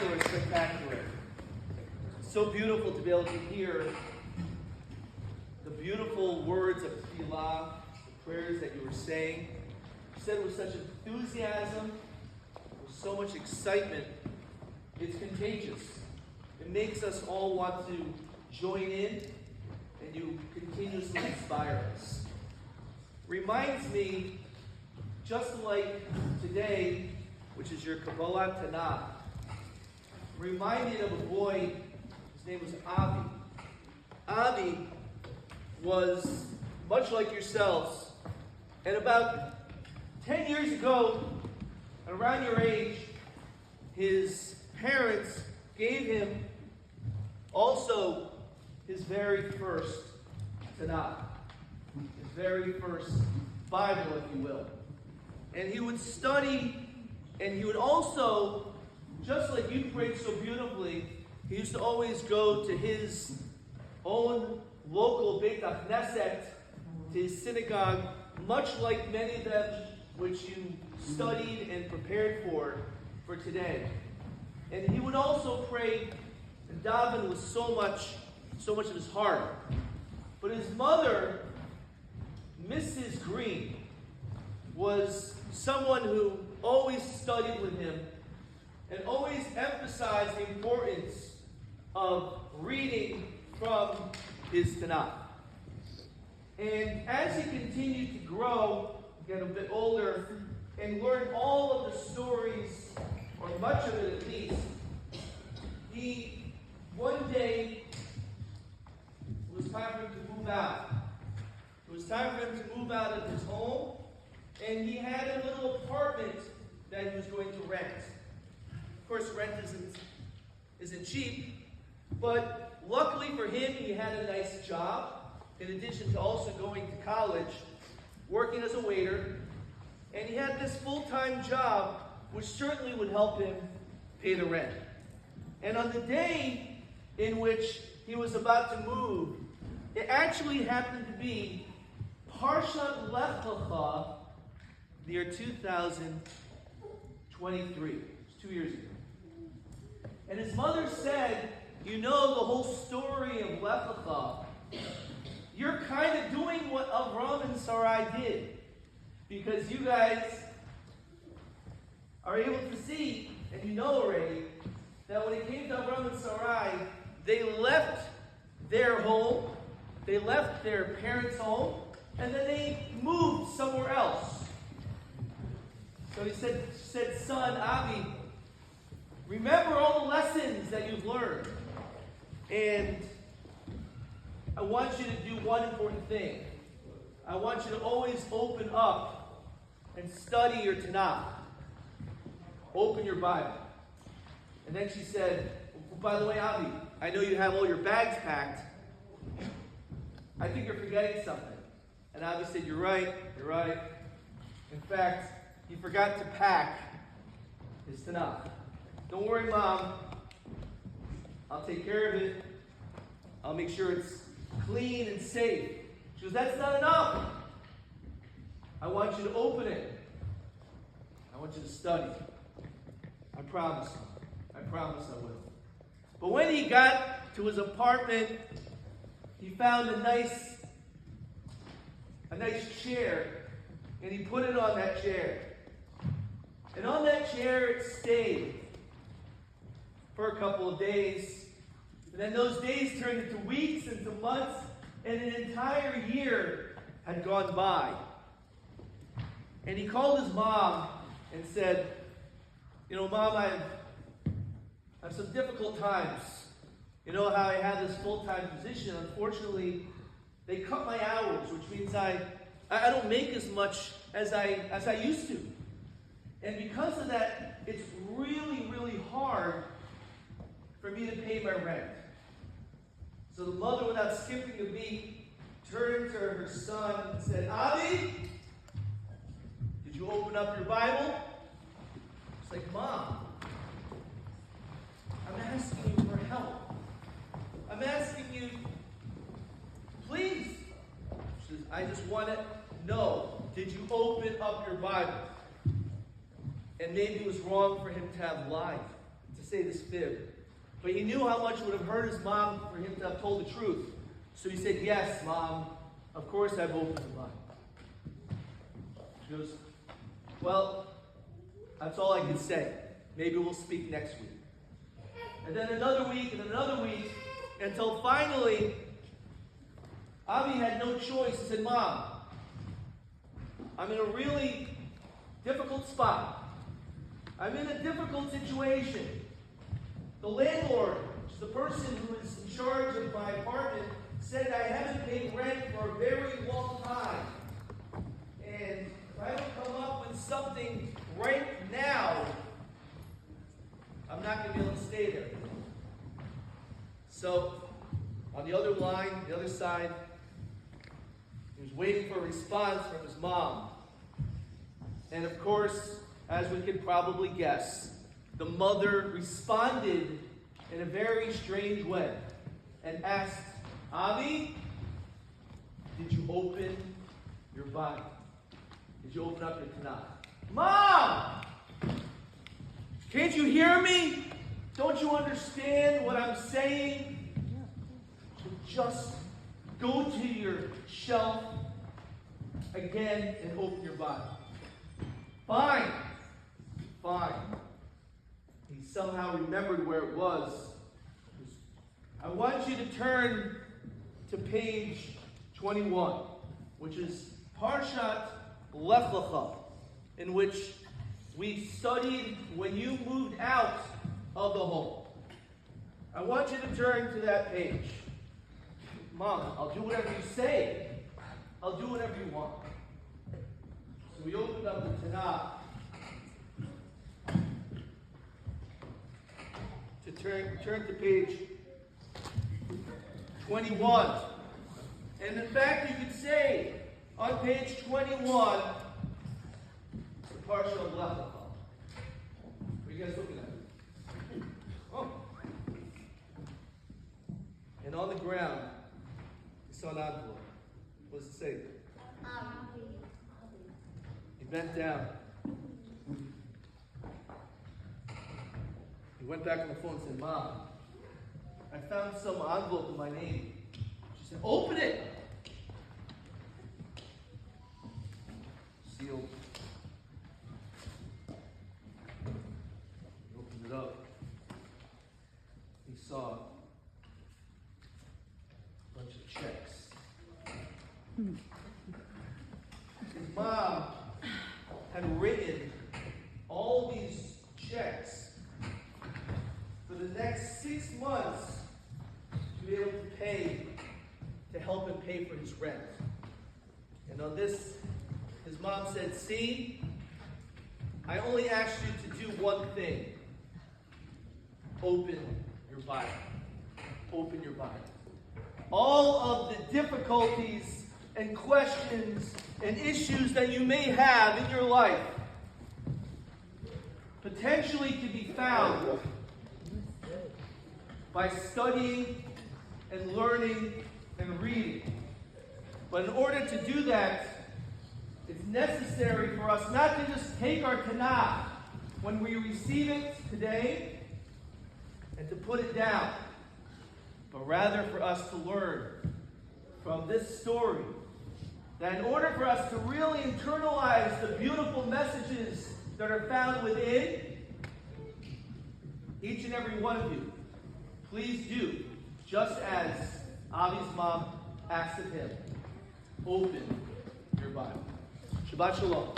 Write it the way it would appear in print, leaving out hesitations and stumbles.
spectacular, spectacular. So beautiful to be able to hear the beautiful words of Tefillah, the prayers that you were saying. You said it with such enthusiasm, with so much excitement. It's contagious. It makes us all want to join in, and you continuously inspire us. Reminds me, just like today, which is your Kabbalah Tanakh, reminded of a boy, his name was Avi. Avi was much like yourselves, and about 10 years ago, around your age, his parents gave him also his very first Tanakh, his very first Bible, if you will. And he would study, and he would also, just like you prayed so beautifully, he used to always go to his own local Beit HaKnesset, to his synagogue, much like many of them which you studied and prepared for today. And he would also pray and daven with so much of his heart. But his mother, Mrs. Green, was someone who always studied with him and always emphasized the importance of reading from his Tanakh. And as he continued to grow, get a bit older, and learn all of the stories, or much of it at least, he, one day, it was time for him to move out. It was time for him to move out of his home, and he had a little apartment that he was going to rent. Of course, rent isn't cheap, but luckily for him, he had a nice job, in addition to also going to college, working as a waiter, and he had this full-time job, which certainly would help him pay the rent. And on the day in which he was about to move, it actually happened to be Parshat Lecha, the year 2023. It was 2 years ago. And his mother said, you know the whole story of Lecha. You're kind of doing what Avram and Sarai did. Because you guys are able to see, and you know already, that when it came to Avram and Sarai, they left their home, they left their parents' home, and then they moved somewhere else. So he said, son, Avi, remember all the lessons that you've learned. And I want you to do one important thing. I want you to always open up and study your Tanakh. Open your Bible. And then she said, by the way, Avi, I know you have all your bags packed. I think you're forgetting something. And Avi said, you're right. In fact, he forgot to pack his Tanakh. Don't worry, Mom. I'll take care of it. I'll make sure it's clean and safe. She goes, that's not enough. I want you to open it. I want you to study. I promise. I promise I will. But when he got to his apartment, he found a nice chair, and he put it on that chair. And on that chair it stayed for a couple of days. And then those days turned into weeks, into months, and an entire year had gone by. And he called his mom and said, you know, Mom, I have some difficult times. You know how I had this full-time position. Unfortunately, they cut my hours, which means I don't make as much as I used to. And because of that, it's really, really hard for me to pay my rent. So the mother, without skipping a beat, turned to her son and said, Avi, did you open up your Bible? It's like, Mom, I'm asking you for help. I'm asking you, please. She says, I just want to know, did you open up your Bible? And maybe it was wrong for him to have lied. to say this fib. But he knew how much it would have hurt his mom for him to have told the truth. So he said, yes, Mom, of course I've opened the Bible. She goes, well, that's all I can say. Maybe we'll speak next week. And then another week and another week, until finally, Avi had no choice. He said, Mom, I'm in a really difficult spot. I'm in a difficult situation. The landlord, which is the person who is in charge of my apartment, said I haven't paid rent for a very long time. And if I don't come up with something right now, I'm not going to be able to stay there. So, on the other line, the other side, he was waiting for a response from his mom. And of course, as we can probably guess, the mother responded in a very strange way and asked, Avi, did you open your Bible? Did you open up your Tanakh? Mom! Can't you hear me? Don't you understand what I'm saying? So just go to your shelf again and open your Bible. Fine. Fine. He somehow remembered where it was. I want you to turn to page 21, which is Parshat Lecha, in which we studied when you moved out of the home. I want you to turn to that page. Mom, I'll do whatever you say. I'll do whatever you want. So we opened up the Tanakh to turn to page 21. And in fact, you could say on page 21, the Parshat of Lecha. What are you guys looking at? Oh. And on the ground, you saw an envelope. What does it say? He bent down. He went back on the phone and said, Mom, I found some envelope with my name. She said, open it. Sealed. He opened it up. He saw a bunch of checks. His mom had written all these checks for the next 6 months to be able to pay, to help him pay for his rent. And on this, his mom said, see, I only asked you to do one thing. Open your Bible. Open your Bible. All of the difficulties and questions and issues that you may have in your life potentially could be found by studying and learning and reading. But in order to do that, it's necessary for us not to just take our Tanakh when we receive it today and to put it down, but rather for us to learn from this story that in order for us to really internalize the beautiful messages that are found within, each and every one of you, please do just as Avi's mom asked of him. Open your Bible. Shabbat Shalom.